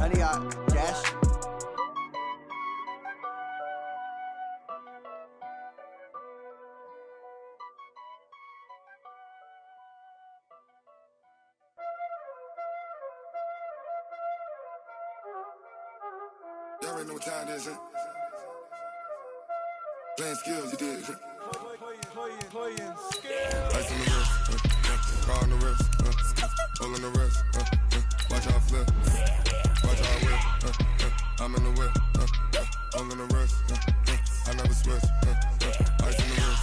Money out, cash. Y'all already know what time it is, huh? Playing skills, you did. Playing skills. Ice on the wrist, car on the wrist, hole in the wrist, watch how I flip, watch how I whip, I'm in the whip, hole in the wrist, I never switch, ice on the wrist,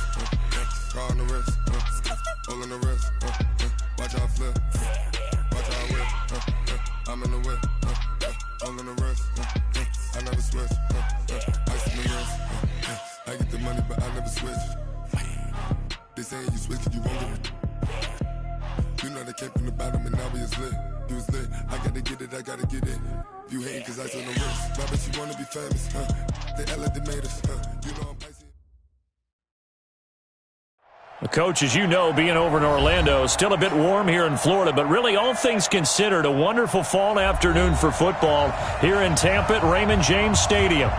car on the wrist, hole in the wrist, watch how I flip, watch how I whip, I'm in the whip, hole in the wrist, I never switch, ice on the wrist, I get the money but I never switch. They saying you switch it, you won't get it. You know they came from the bottom and now we is lit. You was lit, I gotta get it, I gotta get it. If you hating cause ice on the wrist, why bet you wanna be famous, huh? They Ella, they made us, huh? You know I'm icy. Well, Coach, as you know, being over in Orlando, still a bit warm here in Florida, but really all things considered, a wonderful fall afternoon for football here in Tampa at Raymond James Stadium.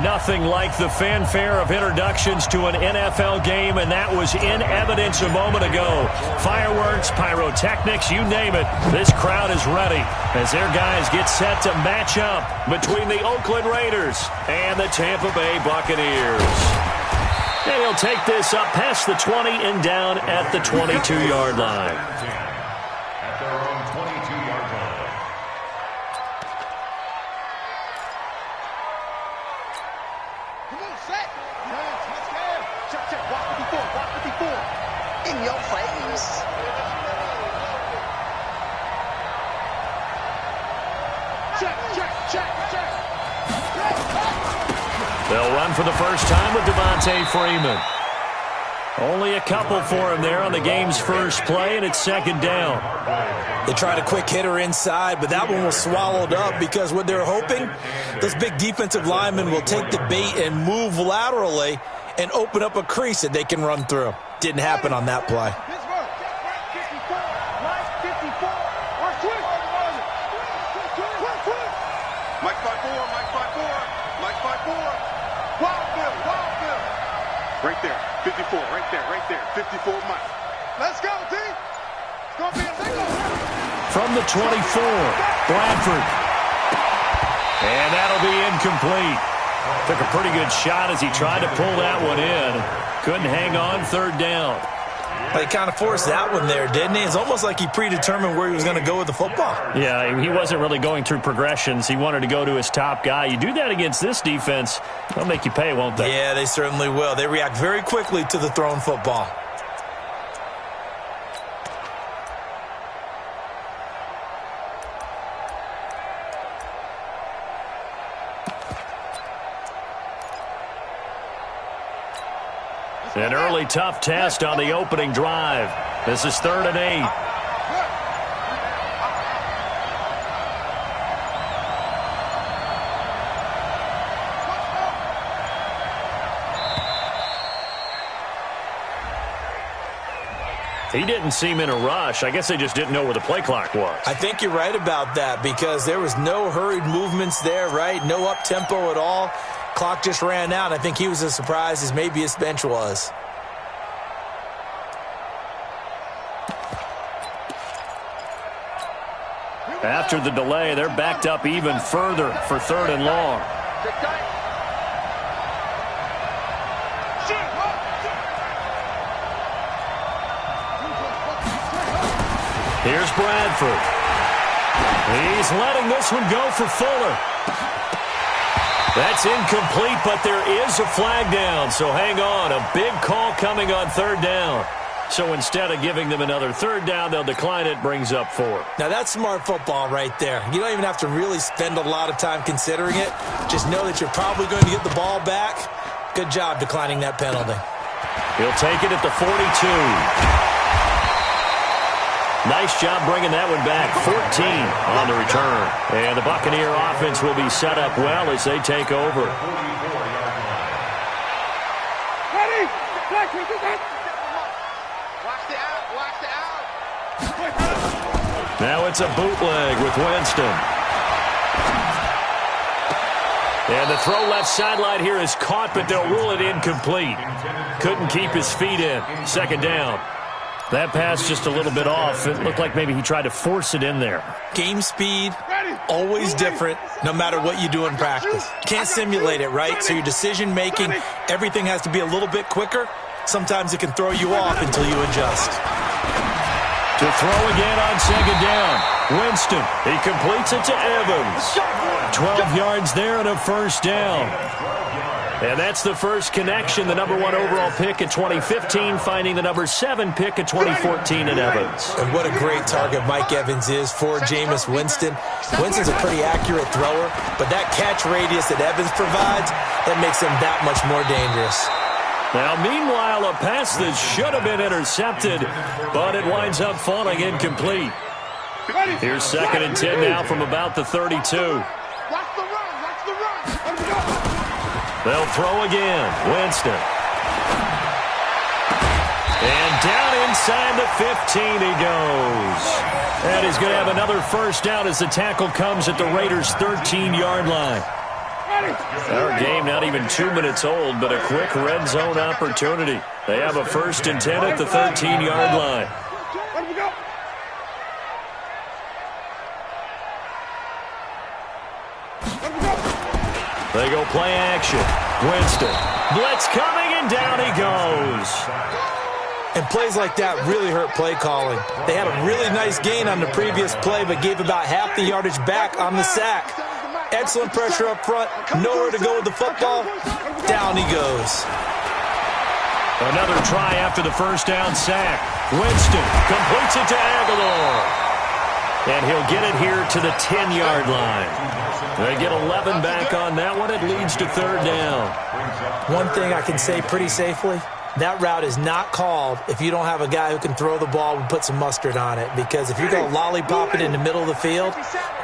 Nothing like the fanfare of introductions to an NFL game, and that was in evidence a moment ago. Fireworks, pyrotechnics, you name it. This crowd is ready as their guys get set to match up between the Oakland Raiders and the Tampa Bay Buccaneers. And he'll take this up past the 20 and down at the 22-yard line. At their own 22-yard line. Come on, set. Yes, let's go. Check, check. Walk 54. Walk 54. In your face. Check, check, check, check. They'll run for the first time with Devontae Freeman. Only a couple for him there on the game's first play, and it's second down. They tried a quick hitter inside, but that one was swallowed up because what they're hoping, those big defensive linemen will take the bait and move laterally and open up a crease that they can run through. Didn't happen on that play. Mike 5-4, Mike 5-4, Mike 5-4. Wildfield, Wildfield. Right there, 54, right there, 54 Mike. Let's go, D. It's going to be a single. From the 24, Bradford. And that'll be incomplete. Took a pretty good shot as he tried to pull that one in. Couldn't hang on, third down. They kind of forced that one there, didn't he? It's almost like he predetermined where he was going to go with the football. Yeah, he wasn't really going through progressions. He wanted to go to his top guy. You do that against this defense, they'll make you pay, won't they? Yeah, they certainly will. They react very quickly to the thrown football. An early tough test on the opening drive. This is 3rd and 8. He didn't seem in a rush. I guess they just didn't know where the play clock was. I think you're right about that because there was no hurried movements there, right? No up-tempo at all. Clock just ran out. I think he was as surprised as maybe his bench was. After the delay, they're backed up even further for 3rd and long. Here's Bradford. He's letting this one go for Fuller. That's incomplete, but there is a flag down, so hang on. A big call coming on 3rd down. So instead of giving them another 3rd down, they'll decline it, brings up 4. Now, that's smart football right there. You don't even have to really spend a lot of time considering it. Just know that you're probably going to get the ball back. Good job declining that penalty. He'll take it at the 42. Nice job bringing that one back. 14 on the return. And the Buccaneer offense will be set up well as they take over. Ready? Watch the out. Watch the out. Now it's a bootleg with Winston. And the throw left sideline here is caught, but they'll rule it incomplete. Couldn't keep his feet in. Second down. That pass just a little bit off. It looked like maybe he tried to force it in there. Game speed, always different, no matter what you do in practice. Can't simulate it, right? So your decision-making, everything has to be a little bit quicker. Sometimes it can throw you off until you adjust. To throw again on second down. Winston, he completes it to Evans. 12 yards there and a first down. And that's the first connection, the number 1 overall pick in 2015, finding the number 7 pick in 2014 in Evans. And what a great target Mike Evans is for Jameis Winston. Winston's a pretty accurate thrower, but that catch radius that Evans provides, that makes him that much more dangerous. Now, meanwhile, a pass that should have been intercepted, but it winds up falling incomplete. Here's 2nd and 10 now from about the 32. Watch the run. Watch the run. Let's go. They'll throw again. Winston. And down inside the 15 he goes. And he's going to have another first down as the tackle comes at the Raiders' 13-yard line. Our game not even 2 minutes old, but a quick red zone opportunity. They have a 1st and 10 at the 13-yard line. They go play action. Winston. Blitz coming, and down he goes. And plays like that really hurt play calling. They had a really nice gain on the previous play, but gave about half the yardage back on the sack. Excellent pressure up front. Nowhere to go with the football. Down he goes. Another try after the first down sack. Winston completes it to Aguilar. And he'll get it here to the 10-yard line. They get 11 back on that one. It leads to 3rd down. One thing I can say pretty safely, that route is not called if you don't have a guy who can throw the ball and put some mustard on it. Because if you're going to lollipop it in the middle of the field,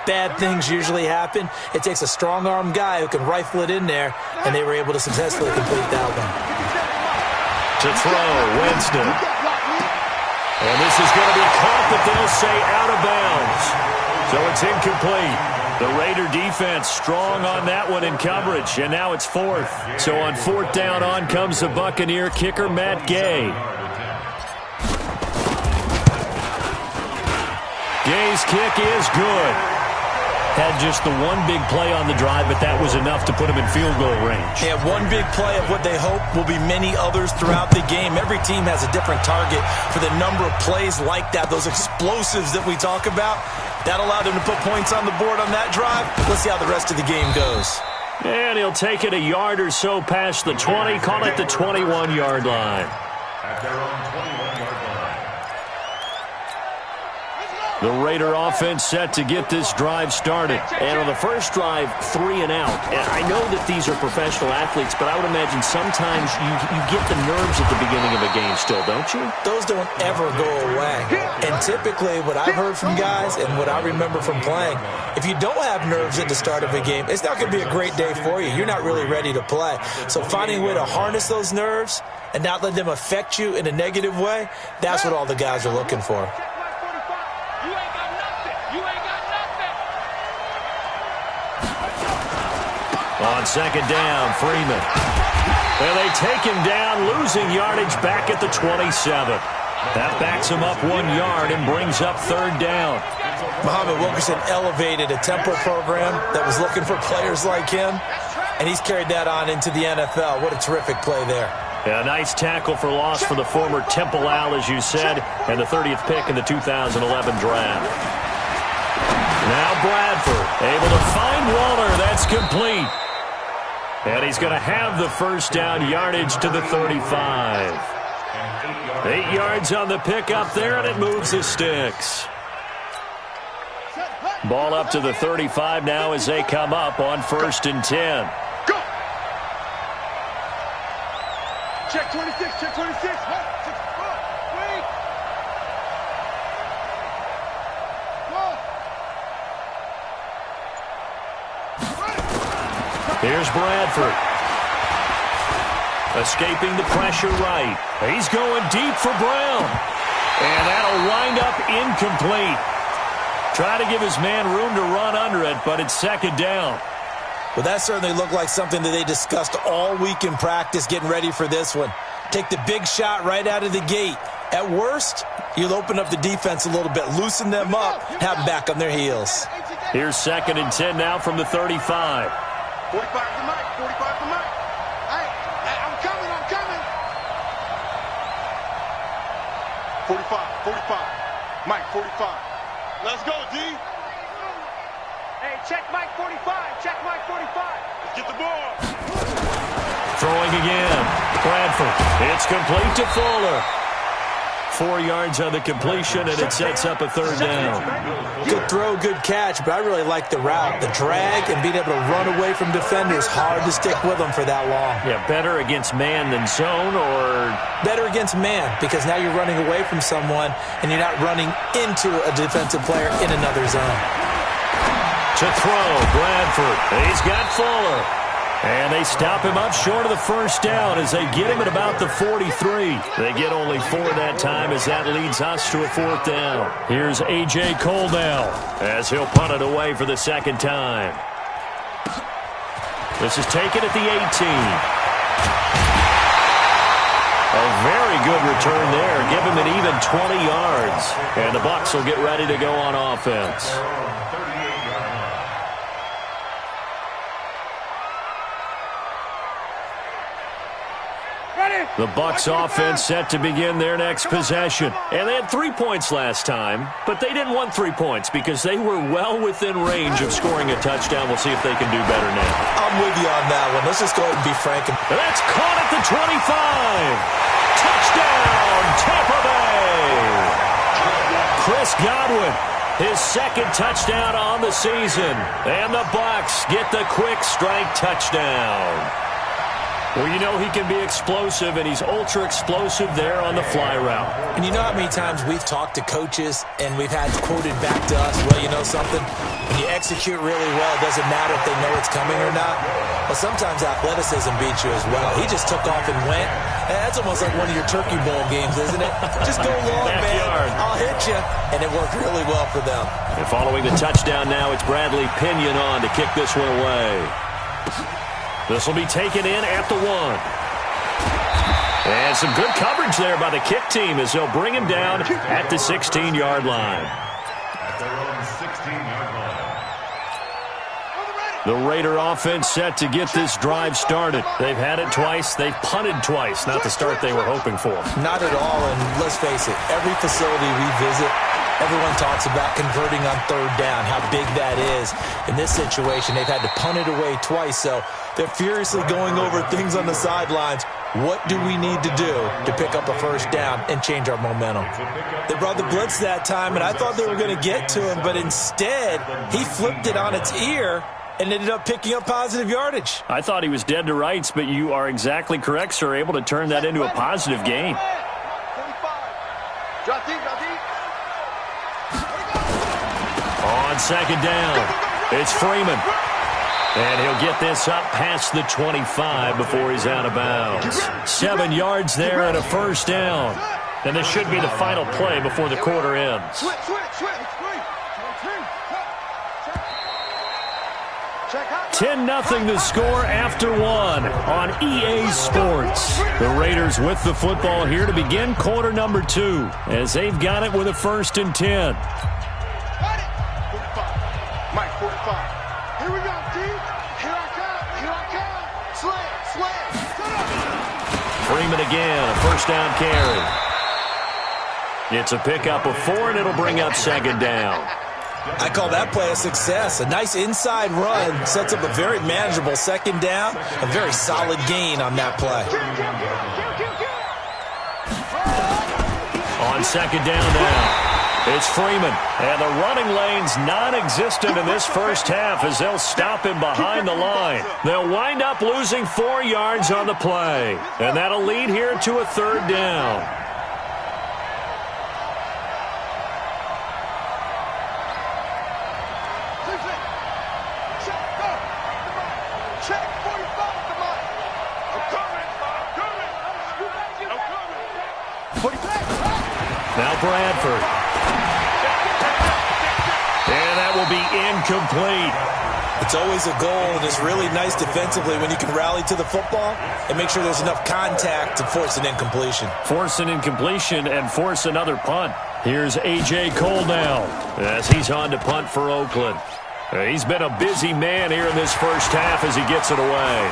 bad things usually happen. It takes a strong-arm guy who can rifle it in there, and they were able to successfully complete that one. To throw, Winston. And this is going to be caught, but they'll say out of bounds. So it's incomplete. The Raider defense strong on that one in coverage, and now it's 4th. So on 4th down, on comes the Buccaneer kicker, Matt Gay. Gay's kick is good. Had just the one big play on the drive, but that was enough to put him in field goal range. Yeah, one big play of what they hope will be many others throughout the game. Every team has a different target for the number of plays like that, those explosives that we talk about. That allowed them to put points on the board on that drive. Let's see how the rest of the game goes. And he'll take it a yard or so past the 20, call it the 21-yard line. At their own 21-yard line. The Raider offense set to get this drive started. And on the first drive, 3 and out. And I know that these are professional athletes, but I would imagine sometimes you get the nerves at the beginning of a game still, don't you? Those don't ever go away. And typically what I've heard from guys and what I remember from playing, if you don't have nerves at the start of a game, it's not going to be a great day for you. You're not really ready to play. So finding a way to harness those nerves and not let them affect you in a negative way, that's what all the guys are looking for. On second down, Freeman. And they take him down, losing yardage back at the 27. That backs him up 1 yard and brings up 3rd down. Muhammad Wilkerson elevated a tempo program that was looking for players like him, and he's carried that on into the NFL. What a terrific play there. A nice tackle for loss for the former Temple Owl, as you said, and the 30th pick in the 2011 draft. Now Bradford able to find Waller. That's complete. And he's going to have the first down, yardage to the 35. 8 yards on the pickup there, and it moves the sticks. Ball up to the 35 now as they come up on 1st and 10. Go! Check 26, check 26. Wait. Here's Bradford. Escaping the pressure right. He's going deep for Brown. And that'll wind up incomplete. Try to give his man room to run under it, but it's 2nd down. Well, that certainly looked like something that they discussed all week in practice getting ready for this one. Take the big shot right out of the gate. At worst, you'll open up the defense a little bit, loosen them up, have them back on their heels. Here's 2nd and 10 now from the 35. 45 to Mike, 45 to Mike. Hey, I'm coming. 45. Mike, 45. Let's go, D. Hey, check Mike 45. Let's get the ball. Throwing again. Bradford. It's complete to Fuller. 4 yards on the completion, and it sets up a 3rd down. Good throw, good catch, but I really like the route. The drag and being able to run away from defenders. Hard to stick with them for that long. Yeah, better against man than zone, or? Better against man, because now you're running away from someone, and you're not running into a defensive player in another zone. To throw, Bradford. He's got Fuller. And they stop him up short of the 1st down as they get him at about the 43. They get only 4 that time as that leads us to a 4th down. Here's A.J. Cole now as he'll punt it away for the 2nd time. This is taken at the 18. A very good return there. Give him an even 20 yards. And the Bucs will get ready to go on offense. The Bucs offense set to begin their next possession. And they had 3 points last time, but they didn't want 3 points because they were well within range of scoring a touchdown. We'll see if they can do better now. I'm with you on that one. Let's just go ahead and be frank. That's caught at the 25. Touchdown, Tampa Bay. Chris Godwin, his 2nd touchdown on the season. And the Bucs get the quick strike touchdown. Well, you know he can be explosive, and he's ultra-explosive there on the fly route. And you know how many times we've talked to coaches and we've had quoted back to us, well, you know something? When you execute really well, it doesn't matter if they know it's coming or not. Well, sometimes athleticism beats you as well. He just took off and went. That's almost like one of your Turkey Bowl games, isn't it? Just go long, man. I'll hit you. And it worked really well for them. And following the touchdown now, it's Bradley Pinion on to kick this one away. This will be taken in at the 1. And some good coverage there by the kick team as they'll bring him down at the 16-yard line. At their own 16-yard line. The Raider offense set to get this drive started. They've had it twice. They've punted twice. Not the start they were hoping for. Not at all, and let's face it, every facility we visit, everyone talks about converting on 3rd down, how big that is. In this situation, they've had to punt it away twice, so they're furiously going over things on the sidelines. What do we need to do to pick up a 1st down and change our momentum? They brought the blitz that time, and I thought they were going to get to him, but instead, he flipped it on its ear and ended up picking up positive yardage. I thought he was dead to rights, but you are exactly correct, sir, able to turn that into a positive gain. Drop deep. On 2nd down, it's Freeman. And he'll get this up past the 25 before he's out of bounds. 7 yards there and a 1st down. And this should be the final play before the quarter ends. 10-0 the score after 1 on EA Sports. The Raiders with the football here to begin quarter number 2 as they've got it with a 1st and 10. Mike, 45. Here we go, D. Here I come. Slam. Freeman again, a 1st down carry. It's a pickup of 4, and it'll bring up 2nd down. I call that play a success. A nice inside run sets up a very manageable 2nd down. A very solid gain on that play. On 2nd down now. It's Freeman, and the running lane's non-existent in this first half as they'll stop him behind the line. They'll wind up losing 4 yards on the play, and that'll lead here to a 3rd down. Now Bradford. And that will be incomplete. It's always a goal, and it's really nice defensively when you can rally to the football and make sure there's enough contact to force an incompletion. Force an incompletion and force another punt. Here's A.J. Cole now as he's on to punt for Oakland. He's been a busy man here in this first half as he gets it away.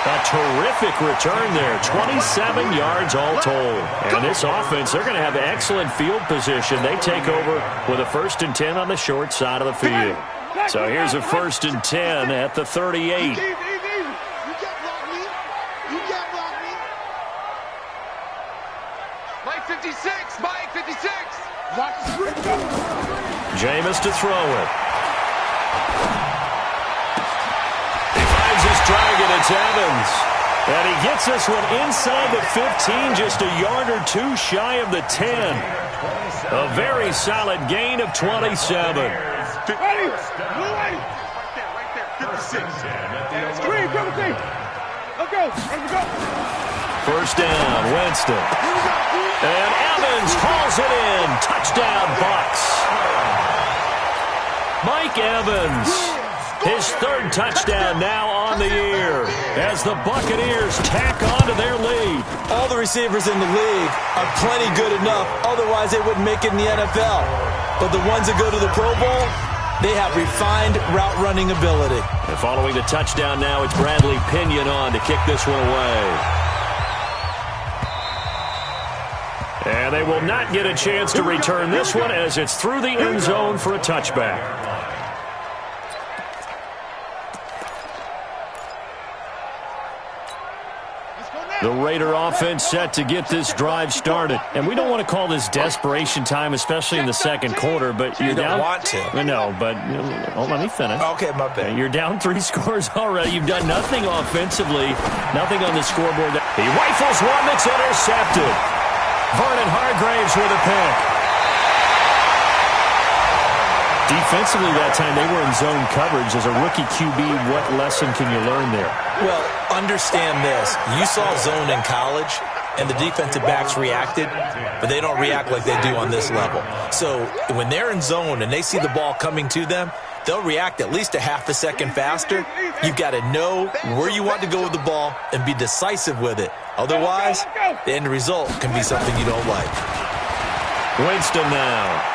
A terrific return there, 27 yards all told. And this offense, they're going to have excellent field position. They take over with a 1st and 10 on the short side of the field. So here's a 1st and 10 at the 38. Mike 56, Mike 56. Jameis to throw it. His dragon, it's Evans. And he gets this one inside the 15, just a yard or two shy of the 10. A very solid gain of 27. Right there, 56. Screen, let's go. First down, Winston. And Evans hauls it in. Touchdown, Bucs. Mike Evans. His 3rd touchdown now on the year as the Buccaneers tack on to their lead. All the receivers in the league are plenty good enough. Otherwise, they wouldn't make it in the NFL. But the ones that go to the Pro Bowl, they have refined route running ability. And following the touchdown now, it's Bradley Pinion on to kick this one away. And they will not get a chance to return this one as it's through the end zone for a touchback. The Raider offense set to get this drive started. And we don't want to call this desperation time, especially in the second quarter, but you're down. You don't want to. No, but let me finish. Okay, my bad. You're down 3 scores already. You've done nothing offensively, nothing on the scoreboard. He rifles one that's intercepted. Vernon Hargraves with a pick. Defensively that time, they were in zone coverage. As a rookie QB, what lesson can you learn there? Well, understand this. You saw zone in college, and the defensive backs reacted, but they don't react like they do on this level. So when they're in zone and they see the ball coming to them, they'll react at least a half a second faster. You've got to know where you want to go with the ball and be decisive with it. Otherwise, the end result can be something you don't like. Winston now.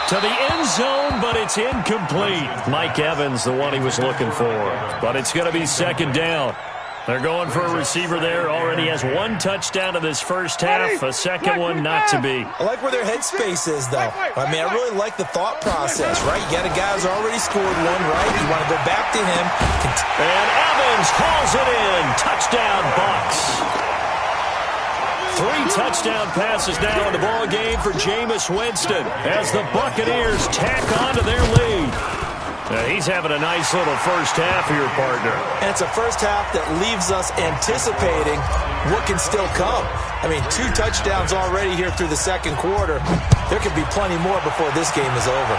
To the end zone, but it's incomplete. Mike Evans, the one he was looking for. But it's going to be 2nd down. They're going for a receiver there. Already has 1 touchdown in this first half. A second one not to be. I like where their headspace is, though. I mean, I really like the thought process, right? You got a guy who's already scored one, right? You want to go back to him. And Evans hauls it in. Touchdown, Bucs. 3 touchdown passes now in the ball game for Jameis Winston as the Buccaneers tack on to their lead. He's having a nice little first half here, partner. And it's a first half that leaves us anticipating what can still come. I mean, 2 touchdowns already here through the second quarter. There could be plenty more before this game is over.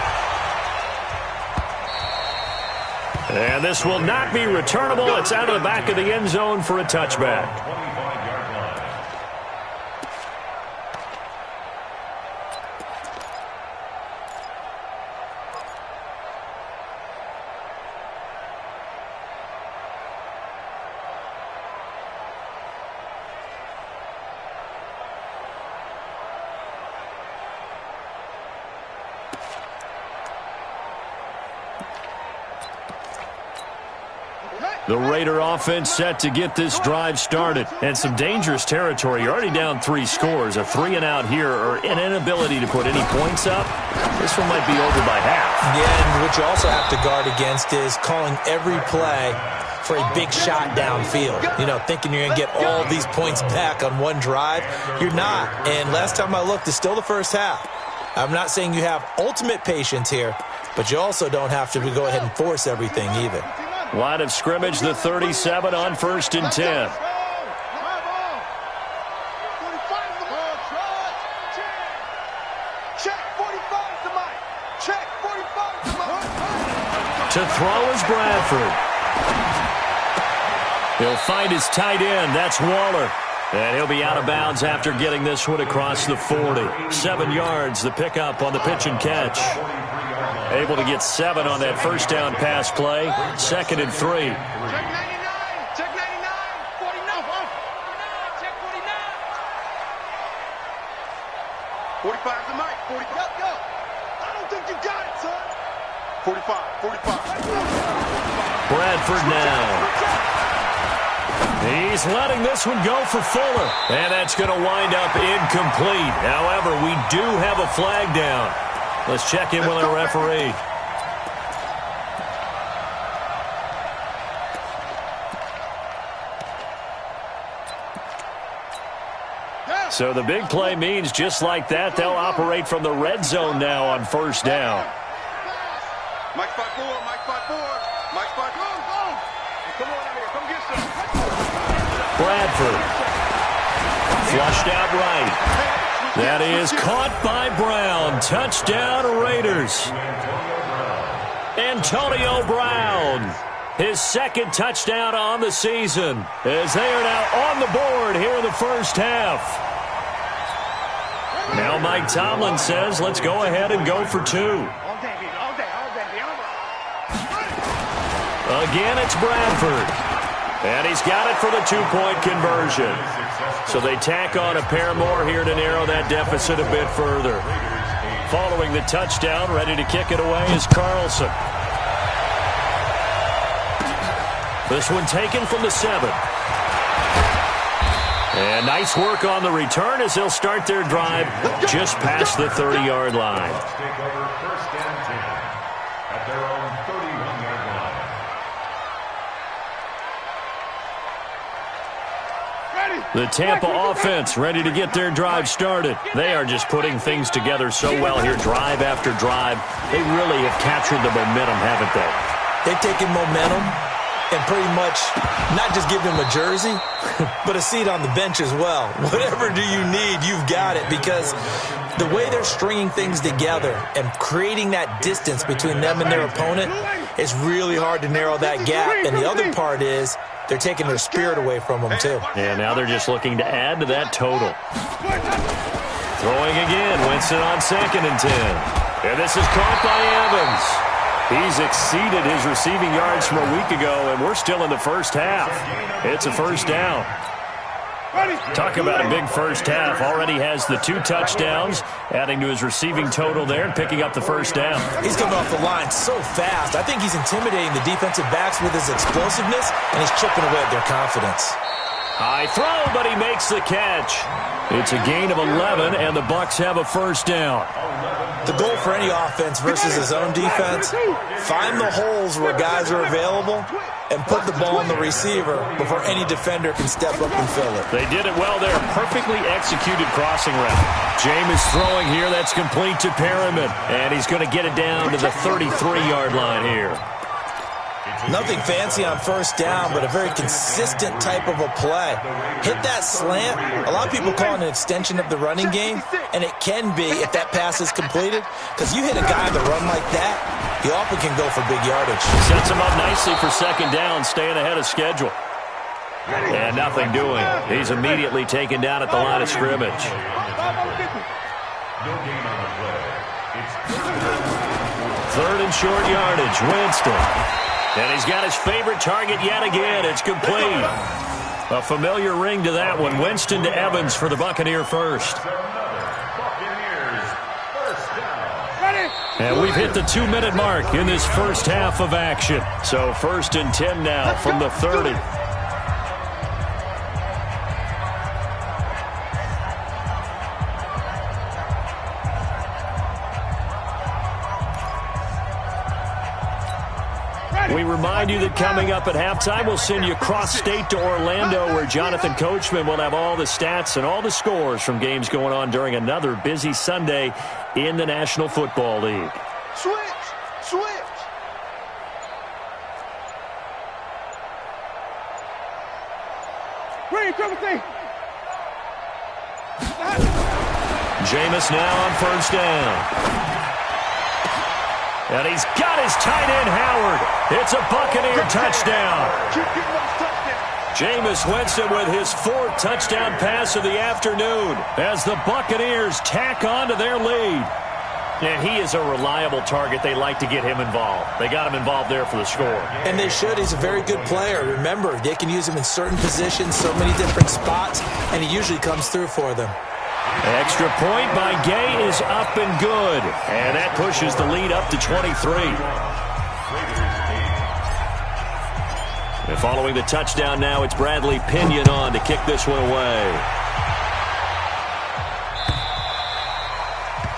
And this will not be returnable. It's out of the back of the end zone for a touchback. The Raider offense set to get this drive started. And some dangerous territory. You're already down 3 scores. A 3-and-out here or an inability to put any points up. This one might be over by half. Yeah, and what you also have to guard against is calling every play for a big shot downfield. You know, thinking you're going to get all these points back on one drive. You're not. And last time I looked, it's still the first half. I'm not saying you have ultimate patience here, but you also don't have to go ahead and force everything either. Line of scrimmage, the 37 on 1st and 10. To throw is Bradford. He'll find his tight end. That's Waller. And he'll be out of bounds after getting this one across the 40. 7 yards, the pickup on the pitch and catch. Able to get 7 on that first down pass play. 2nd and 3. Check 99. Check 99. 49. Check 49. 45 the mic. 45. Go. I don't think you got it, son. 45. Bradford now. He's letting this one go for Fuller. And that's going to wind up incomplete. However, we do have a flag down. Let's check in with our referee. So the big play means just like that, they'll operate from the red zone now on first down. Mike 5-4, Mike 5-4, Mike 5-4. Come on out here, come get some. Bradford. Flushed out right. That is caught by Brown. Touchdown Raiders. Antonio Brown. His 2nd touchdown on the season as they are now on the board here in the first half. Now Mike Tomlin says, let's go ahead and go for 2. Again, it's Bradford. And he's got it for the 2-point conversion. So they tack on a pair more here to narrow that deficit a bit further. Following the touchdown, ready to kick it away is Carlson. This one taken from the 7. And nice work on the return as they'll start their drive just past the 30-yard line. Take over 1st and 10 at their own 31-yard line. The Tampa offense ready to get their drive started. They are just putting things together so well here, drive after drive. They really have captured the momentum, haven't they? They've taken momentum and pretty much not just give them a jersey, but a seat on the bench as well. Whatever do you need, you've got it, because the way they're stringing things together and creating that distance between them and their opponent is really hard to narrow that gap. And the other part is they're taking their spirit away from them, too. And now they're just looking to add to that total. Throwing again, Winston on 2nd and 10. And this is caught by Evans. He's exceeded his receiving yards from a week ago, and we're still in the first half. It's a first down. Talk about a big first half. Already has the 2 touchdowns, adding to his receiving total there and picking up the first down. He's coming off the line so fast. I think he's intimidating the defensive backs with his explosiveness, and he's chipping away at their confidence. High throw, but he makes the catch. It's a gain of 11, and the Bucs have a first down. The goal for any offense versus his own defense, find the holes where guys are available and put the ball on the receiver before any defender can step up and fill it. They did it well there. Perfectly executed crossing route. Jameis throwing here. That's complete to Perriman. And he's going to get it down to the 33-yard line here. Nothing fancy on first down, but a very consistent type of a play. Hit that slant. A lot of people call it an extension of the running game, and it can be if that pass is completed, because you hit a guy on the run like that, he often can go for big yardage. Sets him up nicely for 2nd down, staying ahead of schedule. And nothing doing. He's immediately taken down at the line of scrimmage. No gain on the play. It's 3rd and short yardage. Winston. And he's got his favorite target yet again. It's complete. A familiar ring to that one. Winston to Evans for the Buccaneer first. And we've hit the 2-minute mark in this first half of action. So 1st and 10 now from the 30. We remind you that coming up at halftime, we'll send you cross-state to Orlando, where Jonathan Coachman will have all the stats and all the scores from games going on during another busy Sunday in the National Football League. Switch! Green, Timothy! Jameis now on first down. And he's got his tight end, Howard. It's a Buccaneer touchdown. Keep getting those touchdowns. Jameis Winston with his 4th touchdown pass of the afternoon as the Buccaneers tack on to their lead. And he is a reliable target. They like to get him involved. They got him involved there for the score. And they should. He's a very good player. Remember, they can use him in certain positions, so many different spots, and he usually comes through for them. Extra point by Gay is up and good. And that pushes the lead up to 23. And following the touchdown now, it's Bradley Pinion on to kick this one away.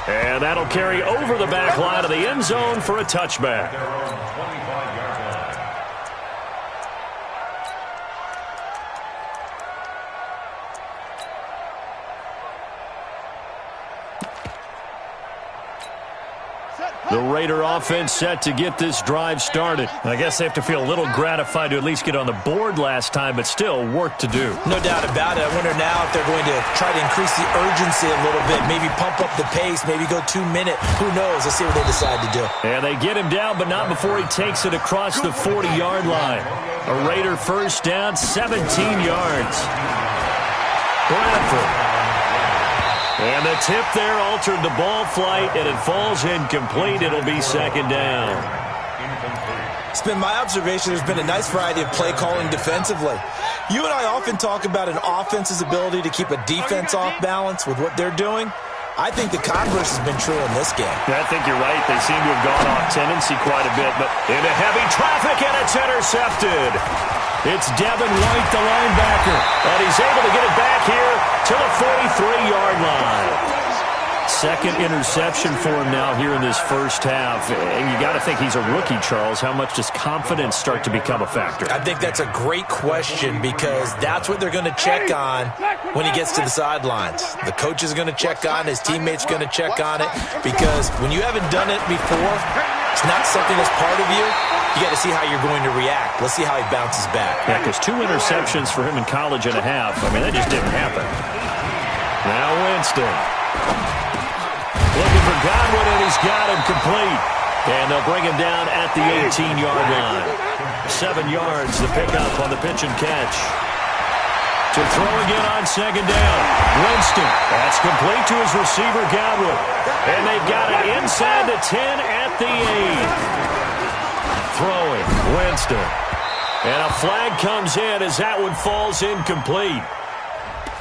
And that'll carry over the back line of the end zone for a touchback. The Raider offense set to get this drive started. I guess they have to feel a little gratified to at least get on the board last time, but still work to do. No doubt about it. I wonder now if they're going to try to increase the urgency a little bit, maybe pump up the pace, maybe go 2 minute. Who knows? Let's see what they decide to do. And they get him down, but not before he takes it across the 40-yard line. A Raider first down, 17 yards. Bradford. And the tip there altered the ball flight, and it falls incomplete. It'll be second down. It's been my observation there's been a nice variety of play calling defensively. You and I often talk about an offense's ability to keep a defense off balance with what they're doing. I think the converse has been true in this game. I think you're right. They seem to have gone off tendency quite a bit, but into heavy traffic, and it's intercepted. It's Devin White, the linebacker, and he's able to get it back here to the 43-yard line. Second interception for him now here in this first half. And you got to think he's a rookie, Charles. How much does confidence start to become a factor? I think that's a great question because that's what they're going to check on when he gets to the sidelines. The coach is going to check on it. His teammates are going to check on it because when you haven't done it before, it's not something that's part of you. You got to see how you're going to react. Let's see how he bounces back. Yeah, because 2 interceptions for him in college and a half. I mean, that just didn't happen. Now Winston. Looking for Godwin, and he's got him complete. And they'll bring him down at the 18-yard line. 7 yards, the pickup on the pitch and catch. To throw again on second down. Winston. That's complete to his receiver, Godwin. And they've got it inside the 10 at the 8. Throwing, Winston. And a flag comes in as that one falls incomplete.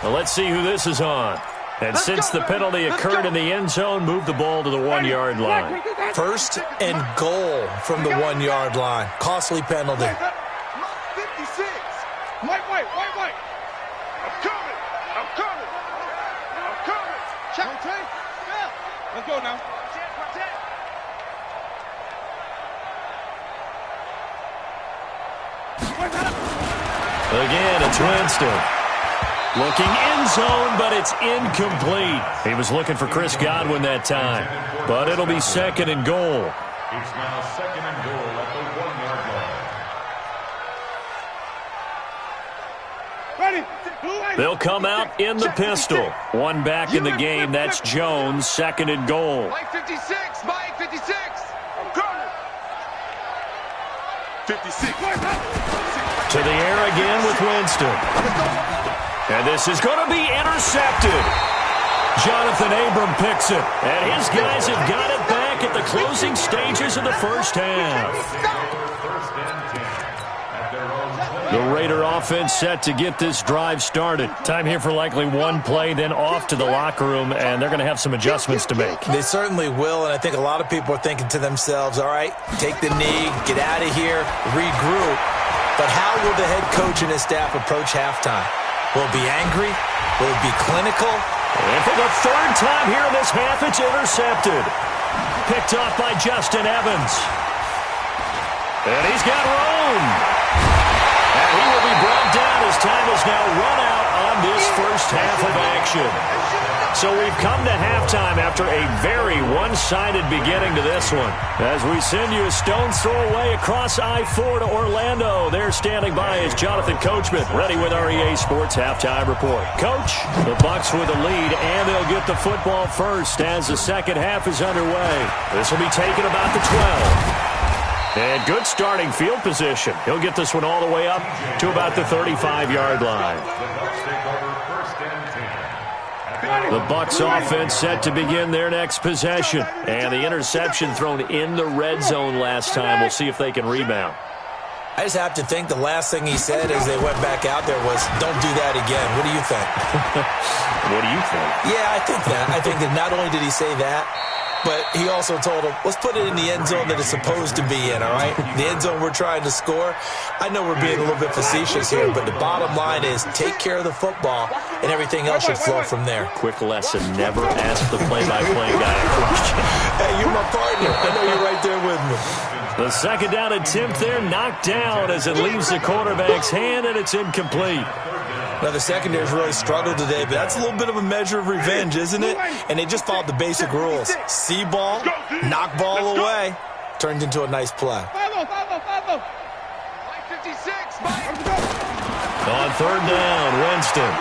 Well, let's see who this is on. And since the penalty occurred in the end zone, move the ball to the 1-yard line. First and goal from the 1-yard line. Costly penalty. 56. White. I'm coming. Check. Let's go now. Again, it's Winston. Looking end zone, but it's incomplete. He was looking for Chris Godwin that time. But it'll be second and goal. It's now second and goal at the 1-yard line. Ready. They'll come out in the pistol. One back in the game. That's Jones, second and goal. Mike 56. I'm coming. 56. To the air again with Winston. And this is going to be intercepted. Jonathan Abram picks it. And his guys have got it back at the closing stages of the first half. The Raider offense set to get this drive started. Time here for likely one play, then off to the locker room, and they're going to have some adjustments to make. They certainly will, and I think a lot of people are thinking to themselves, all right, take the knee, get out of here, regroup. But how will the head coach and his staff approach halftime? Will it be angry? Will it be clinical? And for the third time here in this half, it's intercepted. Picked off by Justin Evans. And he's got room. And he will be brought down as time has now run out on this first half of action. So we've come to halftime after a very one-sided beginning to this one. As we send you a stone's throw away across I-4 to Orlando. There standing by is Jonathan Coachman, ready with our EA Sports Halftime Report. Coach, the Bucs with a lead, and they'll get the football first as the second half is underway. This will be taken about the 12. And good starting field position. He'll get this one all the way up to about the 35-yard line. The Bucs offense set to begin their next possession. And the interception thrown in the red zone last time. We'll see if they can rebound. I just have to think the last thing he said as they went back out there was, don't do that again. What do you think? What do you think? Yeah, I think that. I think that not only did he say that, but he also told him, let's put it in the end zone that it's supposed to be in, all right? The end zone we're trying to score. I know we're being a little bit facetious here, but the bottom line is take care of the football, and everything else should flow from there. Quick lesson, never ask the play-by-play guy a question. Hey, you're my partner. I know you're right there with me. The second down attempt there knocked down as it leaves the quarterback's hand, and it's incomplete. Now, the secondary's really struggled today, but that's a little bit of a measure of revenge, isn't it? And they just followed the basic rules. See ball, knock ball away. Turned into a nice play. On third down, Winston.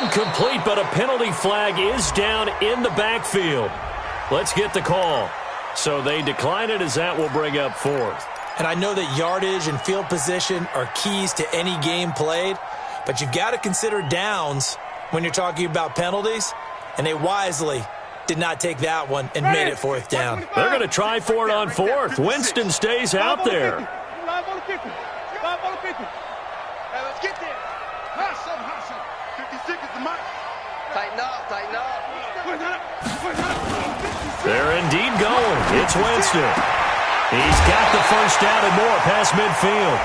Incomplete, but a penalty flag is down in the backfield. Let's get the call. So they decline it as that will bring up fourth. And I know that yardage and field position are keys to any game played, but you've got to consider downs when you're talking about penalties, and they wisely did not take that one and made it fourth down. They're going to try for it on fourth. Winston stays out there. Hey, let's get there. Hustle. 56 is the mark. Tighten up. They're indeed going. It's Winston. He's got the first down and more past midfield.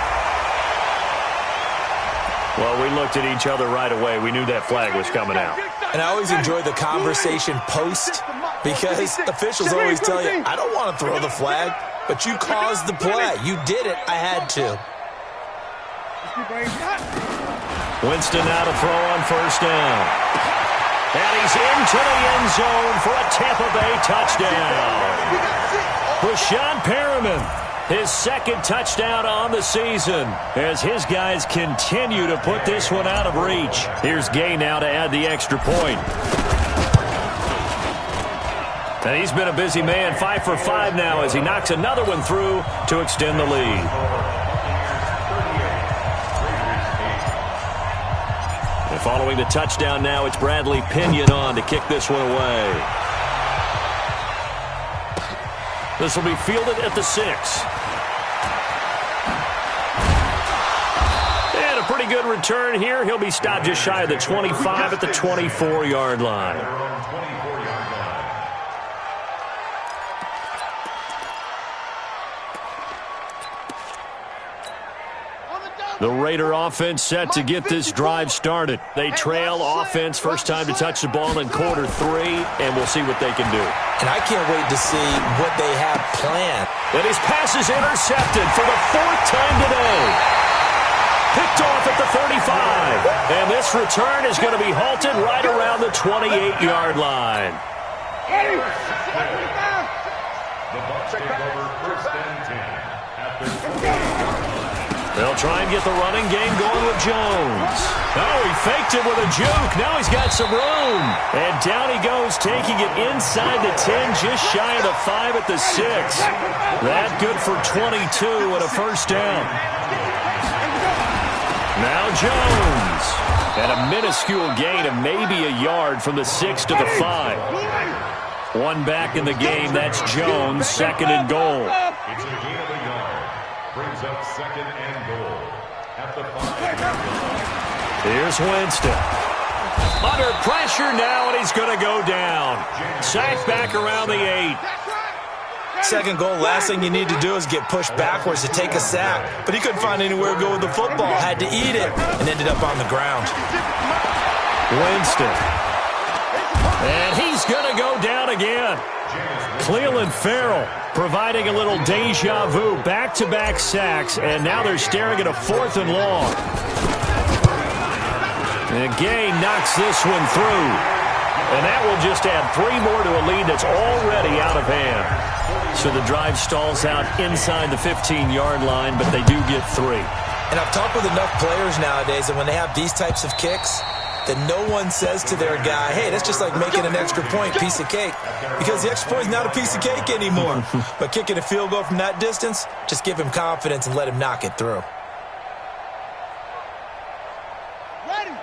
Well, we looked at each other right away. We knew that flag was coming out. And I always enjoy the conversation post because officials always tell you, I don't want to throw the flag, but you caused the play. You did it. I had to. Winston now to throw on first down. And he's into the end zone for a Tampa Bay touchdown. Brashad Perriman, his second touchdown on the season as his guys continue to put this one out of reach. Here's Gay now to add the extra point. And he's been a busy man, 5 for 5 now as he knocks another one through to extend the lead. And following the touchdown now, it's Bradley Pinion on to kick this one away. This will be fielded at the 6. And a pretty good return here. He'll be stopped just shy of the 25 at the 24-yard line. The Raider offense set to get this drive started. They trail offense first time to touch the ball in quarter 3, and we'll see what they can do. And I can't wait to see what they have planned. And his pass is intercepted for the 4th time today. Picked off at the 35. And this return is going to be halted right around the 28-yard line. The Bucs take over first and 10 at the 20. They'll try and get the running game going with Jones. Oh, he faked it with a juke. Now he's got some room. And down he goes, taking it inside the 10, just shy of the 5 at the 6. That good for 22 and a first down. Now Jones. And a minuscule gain of maybe a yard from the 6 to the 5. One back in the game. That's Jones, second and goal. It's a gain of a yard. Brings up second and goal at the 5. Here's Winston. Under pressure now, and he's going to go down. Sacked back around the 8. Second goal, last thing you need to do is get pushed backwards to take a sack. But he couldn't find anywhere to go with the football. Had to eat it and ended up on the ground. Winston. And he's going to go down again. Cleveland Farrell providing a little deja vu, back-to-back sacks, and now they're staring at a 4th and long. And Gay knocks this one through, and that will just add 3 more to a lead that's already out of hand. So the drive stalls out inside the 15-yard line, but they do get 3. And I've talked with enough players nowadays that when they have these types of kicks, that no one says to their guy, hey, that's just like making an extra point, piece of cake. Because the extra point is not a piece of cake anymore. But kicking a field goal from that distance, just give him confidence and let him knock it through.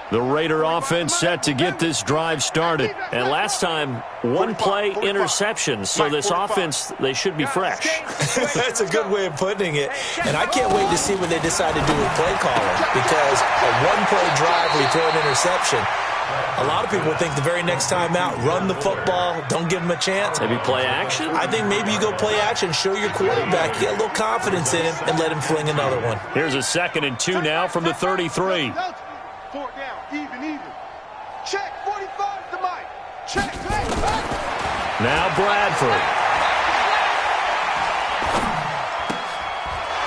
The Raider offense set to get this drive started. And last time, one play interception. So this offense, they should be fresh. That's a good way of putting it. And I can't wait to see what they decide to do with play calling. Because a one-play drive where you throw an interception, a lot of people think the very next time out, run the football, don't give him a chance. Maybe play action? I think maybe you go play action, show your quarterback, get a little confidence in him, and let him fling another one. Here's a 2nd and 2 now from the 33. 4 down, even. Check, 45 to Mike. Check, back. Now Bradford.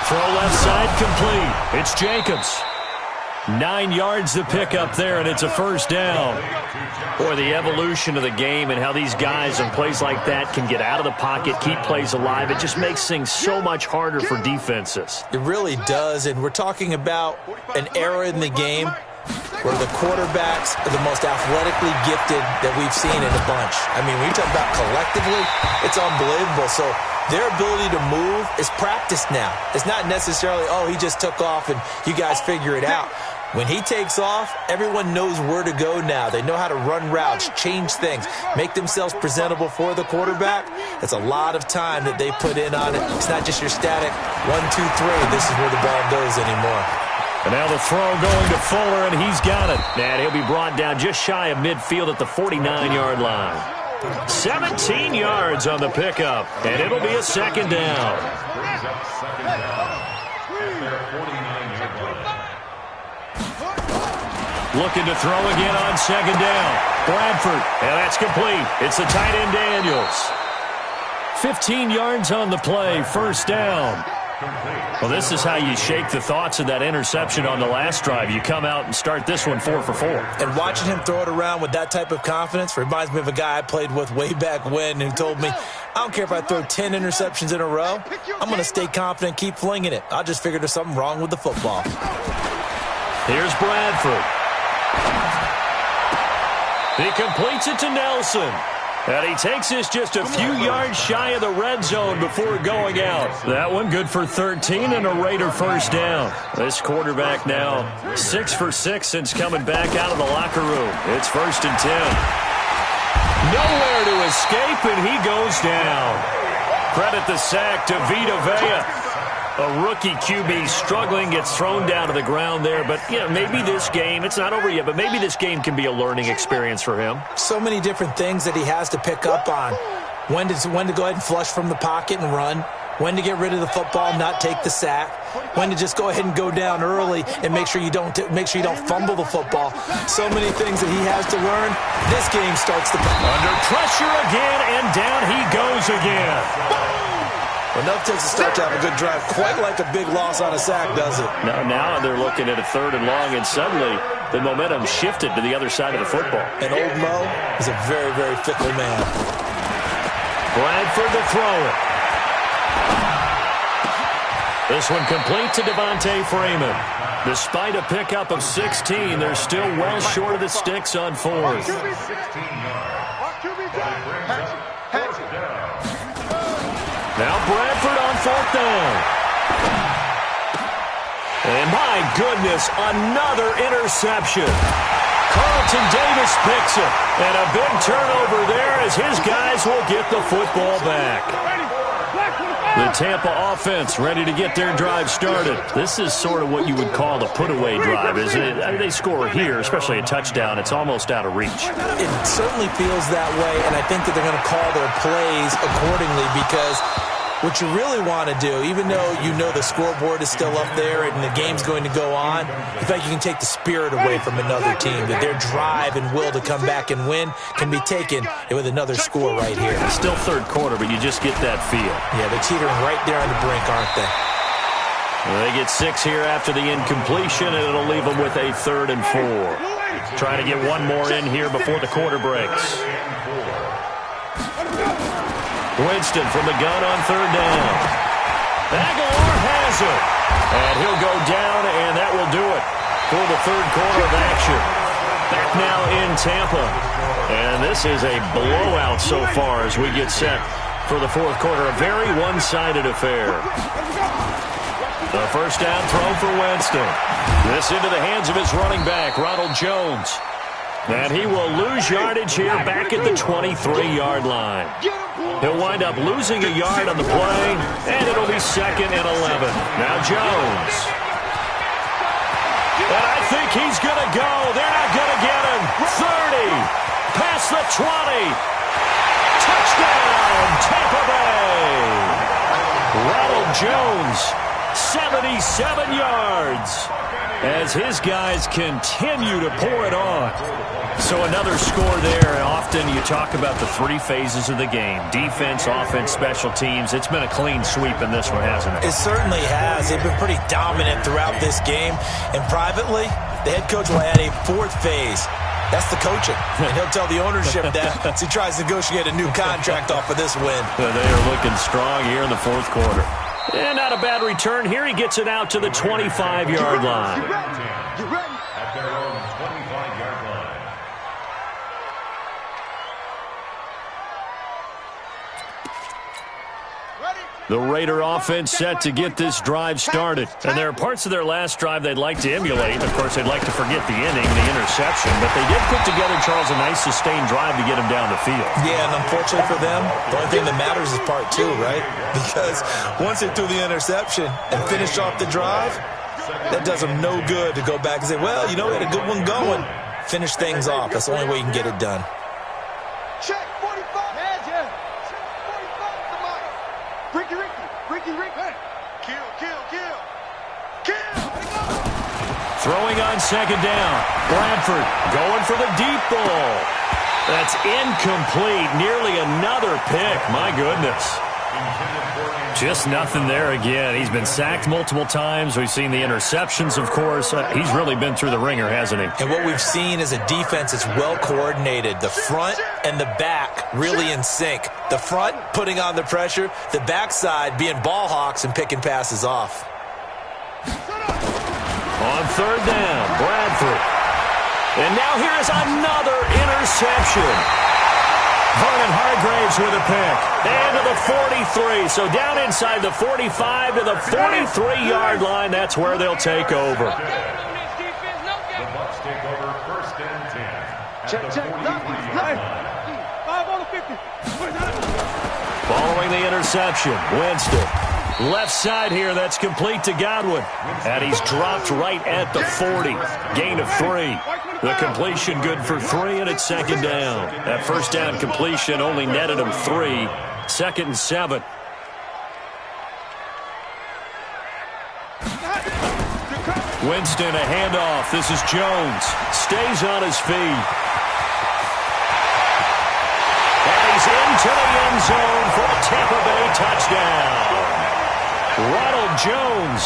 Throw left side complete. It's Jacobs. 9 yards to pick up there, and it's a first down. Boy, the evolution of the game and how these guys in plays like that can get out of the pocket, keep plays alive, it just makes things so much harder for defenses. It really does, and we're talking about an era in the game where the quarterbacks are the most athletically gifted that we've seen in a bunch. I mean, when you talk about collectively, it's unbelievable. So their ability to move is practiced now. It's not necessarily, oh, he just took off and you guys figure it out. When he takes off, everyone knows where to go now. They know how to run routes, change things, make themselves presentable for the quarterback. It's a lot of time that they put in on it. It's not just your static 1, 2, 3. This is where the ball goes anymore. And now the throw going to Fuller, and he's got it. And he'll be brought down just shy of midfield at the 49-yard line. 17 yards on the pickup, and it'll be a 2nd down. Brings up 2nd down at their 49-yard line. Looking to throw again on 2nd down. Bradford, and that's complete. It's the tight end Daniels. 15 yards on the play, first down. Well, this is how you shake the thoughts of that interception on the last drive. You come out and start this one 4 for 4. And watching him throw it around with that type of confidence reminds me of a guy I played with way back when who told me, I don't care if I throw 10 interceptions in a row. I'm going to stay confident, keep flinging it. I just figured there's something wrong with the football. Here's Bradford. He completes it to Nelson. And he takes this just a few yards shy of the red zone before going out. That one good for 13 and a Raider first down. This quarterback now 6 for 6 since coming back out of the locker room. It's 1st and 10. Nowhere to escape, and he goes down. Credit the sack to Vita Vea. A rookie QB struggling, gets thrown down to the ground there. But, you know, maybe this game, it's not over yet, but maybe this game can be a learning experience for him. So many different things that he has to pick up on. When to go ahead and flush from the pocket and run. When to get rid of the football, not take the sack. When to just go ahead and go down early and make sure you don't fumble the football. So many things that he has to learn. This game starts to under pressure again, and down he goes again. Enough takes to start to have a good drive. Quite like a big loss on a sack, does it? Now they're looking at a 3rd and long, and suddenly the momentum shifted to the other side of the football. And old Mo is a very, very fickle man. Bradford to throw it. This one complete to Devontae Freeman. Despite a pickup of 16, they're still well short of the sticks on 4th. 16 yards. Now Bradford on 4th down. And my goodness, another interception. Carlton Davis picks it. And a big turnover there as his guys will get the football back. The Tampa offense ready to get their drive started. This is sort of what you would call the put-away drive, isn't it? I mean, they score here, especially a touchdown. It's almost out of reach. It certainly feels that way, and I think that they're going to call their plays accordingly because what you really want to do, even though you know the scoreboard is still up there and the game's going to go on, in fact, you can take the spirit away from another team, that their drive and will to come back and win can be taken with another score right here. It's still 3rd quarter, but you just get that feel. Yeah, they're teetering right there on the brink, aren't they? Well, they get 6 here after the incompletion, and it'll leave them with a 3rd and 4. Trying to get one more in here before the quarter breaks. Winston from the gun on 3rd down. Aguilar has it. And he'll go down, and that will do it for the 3rd quarter of action. Back now in Tampa. And this is a blowout so far as we get set for the fourth quarter. A very one-sided affair. The first down throw for Winston. This into the hands of his running back, Ronald Jones. And he will lose yardage here back at the 23-yard line. He'll wind up losing a yard on the play, and it'll be 2nd and 11. Now Jones. And I think he's going to go. They're not going to get him. 30. Past the 20. Touchdown, Tampa Bay. Ronald Jones, 77 yards, as his guys continue to pour it on. So another score there, and often you talk about the three phases of the game. Defense, offense, special teams. It's been a clean sweep in this one, hasn't it? It certainly has. They've been pretty dominant throughout this game. And privately, the head coach will add a fourth phase. That's the coaching. And he'll tell the ownership that as he tries to negotiate a new contract off of this win. They are looking strong here in the fourth quarter. And not a bad return. Here he gets it out to the 25-yard line. You ready? At their own 25-yard line. The Raider offense set to get this drive started. And there are parts of their last drive they'd like to emulate. Of course, they'd like to forget the inning, the interception. But they did put together, Charles, a nice sustained drive to get him down the field. Yeah, and unfortunately for them, the only thing that matters is part two, right? Because once they threw the interception and finished off the drive, that does them no good to go back and say, well, you know, we had a good one going. Finish things off. That's the only way you can get it done. Check, 45. Check, 45. Ricky. Kill. Throwing on second down. Bradford going for the deep ball. That's incomplete. Nearly another pick. My goodness. Just nothing there again. He's been sacked multiple times. We've seen the interceptions, of course. He's really been through the ringer, hasn't he? And what we've seen is a defense that's well coordinated. The front and the back really in sync. The front putting on the pressure. The backside being ball hawks and picking passes off. On third down, Bradford. And now here is another interception. Vernon Hargraves with a pick. And to the 43. So down inside the 45 to the 43-yard line. That's where they'll take over. The Bucs take over 1st and 10. At the 43-yard line. 5 on the 50. Following the interception, Winston. Left side here, that's complete to Godwin. And he's dropped right at the 40. Gain of 3. The completion good for 3, and it's 2nd down. That first down completion only netted him 3. 2nd and 7. Winston, a handoff. This is Jones. Stays on his feet. And he's into the end zone for a Tampa Bay touchdown. Ronald Jones,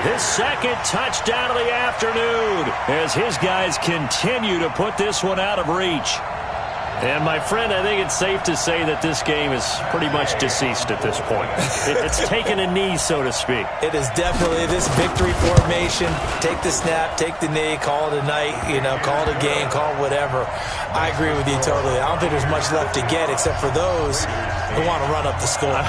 his 2nd touchdown of the afternoon, as his guys continue to put this one out of reach. And, my friend, I think it's safe to say that this game is pretty much deceased at this point. It's taken a knee, so to speak. It is definitely this victory formation. Take the snap, take the knee, call it a night, call it a game, call it whatever. I agree with you totally. I don't think there's much left to get except for those who want to run up the score.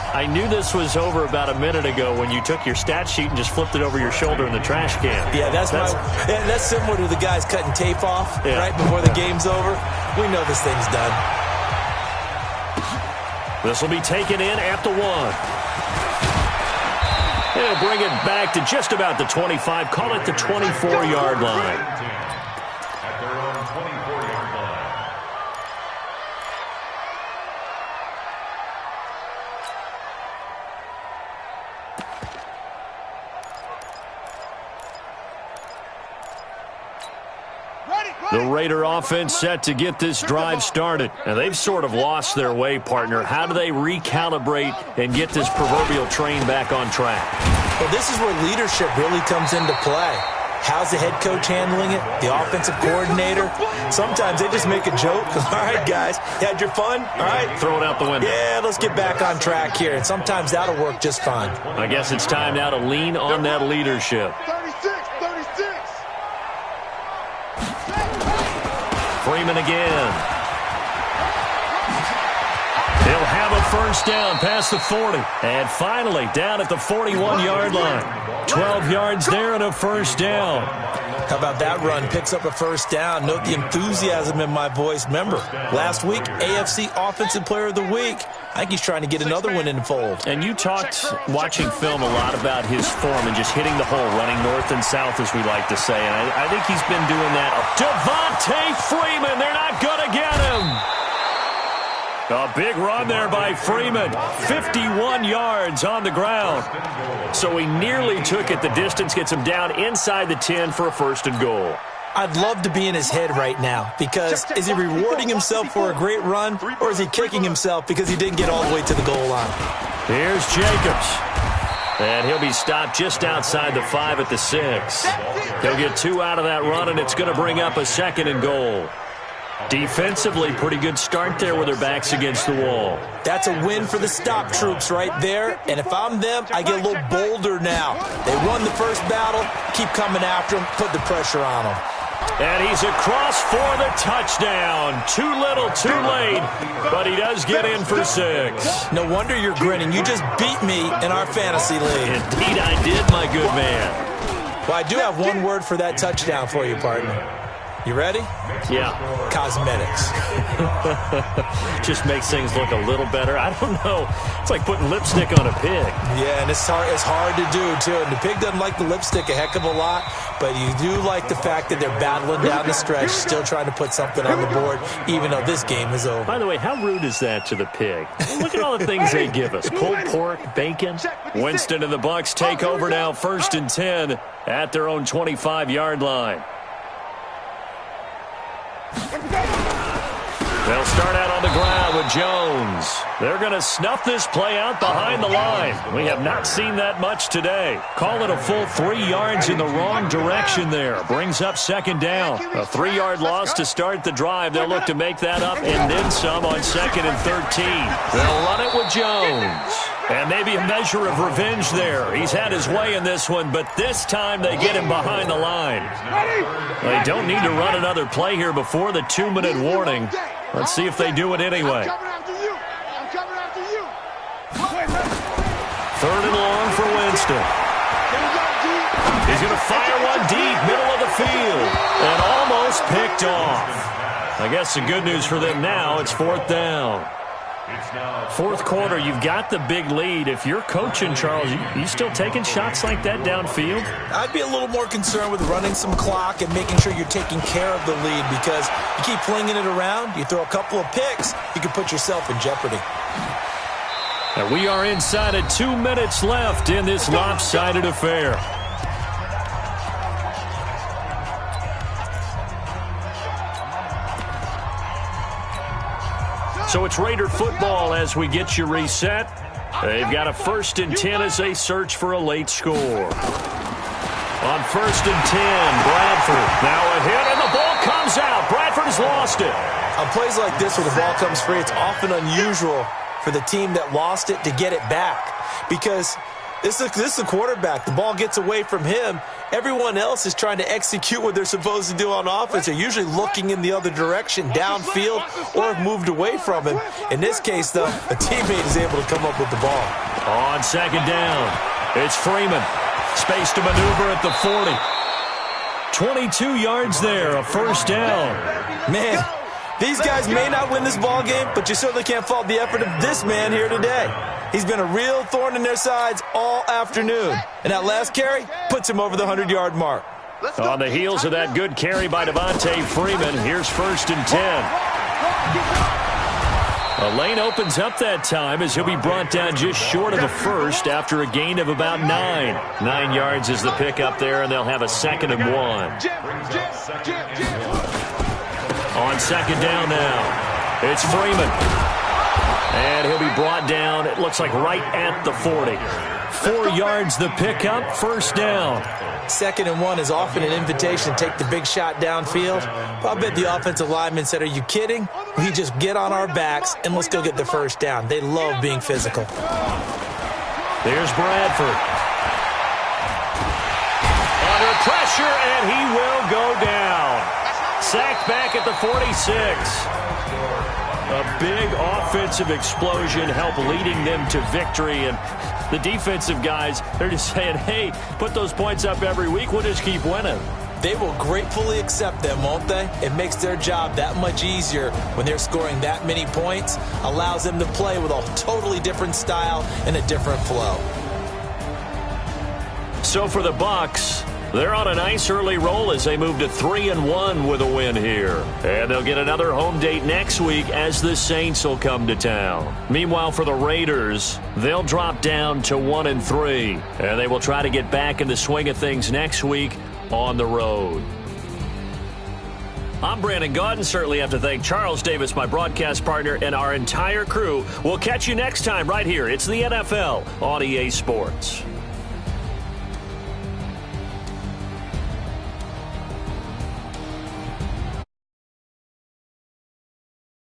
I knew this was over about a minute ago when you took your stat sheet and just flipped it over your shoulder in the trash can. Yeah, that's similar to the guys cutting tape off right before the game's over. We know this thing's done. This will be taken in at the 1. He'll bring it back to just about the 25. Call it the 24-yard line. At their own 24-yard line. The Raider offense set to get this drive started. And they've sort of lost their way, partner. How do they recalibrate and get this proverbial train back on track? Well, this is where leadership really comes into play. How's the head coach handling it? The offensive coordinator? Sometimes they just make a joke. All right, guys, you had your fun? All right. Throw it out the window. Yeah, let's get back on track here. And sometimes that'll work just fine. I guess it's time now to lean on that leadership. 36. Freeman again. He'll have a first down past the 40. And finally, down at the 41-yard line. 12 yards there and a first down. How about that run? Picks up a first down. Note the enthusiasm in my voice. Remember, last week, AFC Offensive Player of the Week. I think he's trying to get another one in the fold. And you talked, watching film, a lot about his form and just hitting the hole, running north and south, as we like to say. And I think he's been doing that. Devontae Freeman, they're not going to get him. A big run there by Freeman. 51 yards on the ground. So he nearly took it. The distance gets him down inside the 10 for a first and goal. I'd love to be in his head right now, because is he rewarding himself for a great run, or is he kicking himself because he didn't get all the way to the goal line? Here's Jacobs. And he'll be stopped just outside the 5 at the 6. He'll get 2 out of that run, and it's going to bring up a second and goal. Defensively, pretty good start there with their backs against the wall. That's a win for the stop troops right there. And if I'm them, I get a little bolder now. They won the first battle. Keep coming after them. Put the pressure on them. And he's across for the touchdown. Too little, too late. But he does get in for 6. No wonder you're grinning. You just beat me in our fantasy league. Indeed I did, my good man. Well, I do have one word for that touchdown for you, partner. You ready? Yeah. Cosmetics. Just makes things look a little better. I don't know. It's like putting lipstick on a pig. Yeah, and it's hard to do, too. And the pig doesn't like the lipstick a heck of a lot, but you do like the fact that they're battling down the stretch, still trying to put something on the board, even though this game is over. By the way, how rude is that to the pig? Look at all the things they give us. Pulled pork, bacon. Winston and the Bucs take over now, 1st and 10 at their own 25-yard line. They'll start out on the ground with Jones. They're going to snuff this play out behind the line. We have not seen that much today. Call it a full 3 yards in the wrong direction there. Brings up 2nd down. A 3-yard loss to start the drive. They'll look to make that up and then some on 2nd and 13. They'll run it with Jones. And maybe a measure of revenge there. He's had his way in this one, but this time they get him behind the line. They don't need to run another play here before the 2-minute warning. Let's see if they do it anyway. 3rd and long for Winston. He's going to fire one deep, middle of the field, and almost picked off. I guess the good news for them now, it's 4th down. 4th quarter, you've got the big lead. If you're coaching, Charles, you still taking shots like that downfield? I'd be a little more concerned with running some clock and making sure you're taking care of the lead, because you keep flinging it around, you throw a couple of picks, you can put yourself in jeopardy. And we are inside of 2 minutes left in this lopsided affair. So it's Raider football as we get you reset. They've got a 1st and 10 as they search for a late score. On 1st and 10, Bradford. Now a hit, and the ball comes out. Bradford has lost it. On plays like this where the ball comes free, it's often unusual for the team that lost it to get it back, because this is the quarterback. The ball gets away from him. Everyone else is trying to execute what they're supposed to do on offense. They're usually looking in the other direction, downfield, or have moved away from him. In this case, though, a teammate is able to come up with the ball. On 2nd down, it's Freeman. Space to maneuver at the 40. 22 yards there, a 1st down. Man, these guys may not win this ball game, but you certainly can't fault the effort of this man here today. He's been a real thorn in their sides all afternoon. And that last carry puts him over the 100-yard mark. On the heels of that good carry by Devontae Freeman, here's 1st and 10. A lane opens up that time as he'll be brought down just short of the 1st after a gain of about 9. 9 yards is the pickup there, and they'll have a 2nd and 1. On 2nd down now, it's Freeman. And he'll be brought down, it looks like right at the 40. 4 yards the pickup, 1st down. 2nd and 1 is often an invitation to take the big shot downfield. But I bet the offensive lineman said, are you kidding? We just get on our backs and let's go get the 1st down. They love being physical. There's Bradford. Under pressure, and he will go down. Sacked back at the 46. A big offensive explosion helped leading them to victory. And the defensive guys, they're just saying, hey, put those points up every week. We'll just keep winning. They will gratefully accept them, won't they? It makes their job that much easier when they're scoring that many points. Allows them to play with a totally different style and a different flow. So for the Bucs, they're on a nice early roll as they move to 3-1 with a win here. And they'll get another home date next week as the Saints will come to town. Meanwhile, for the Raiders, they'll drop down to 1-3. And they will try to get back in the swing of things next week on the road. I'm Brandon Gaudin. Certainly have to thank Charles Davis, my broadcast partner, and our entire crew. We'll catch you next time right here. It's the NFL on EA Sports.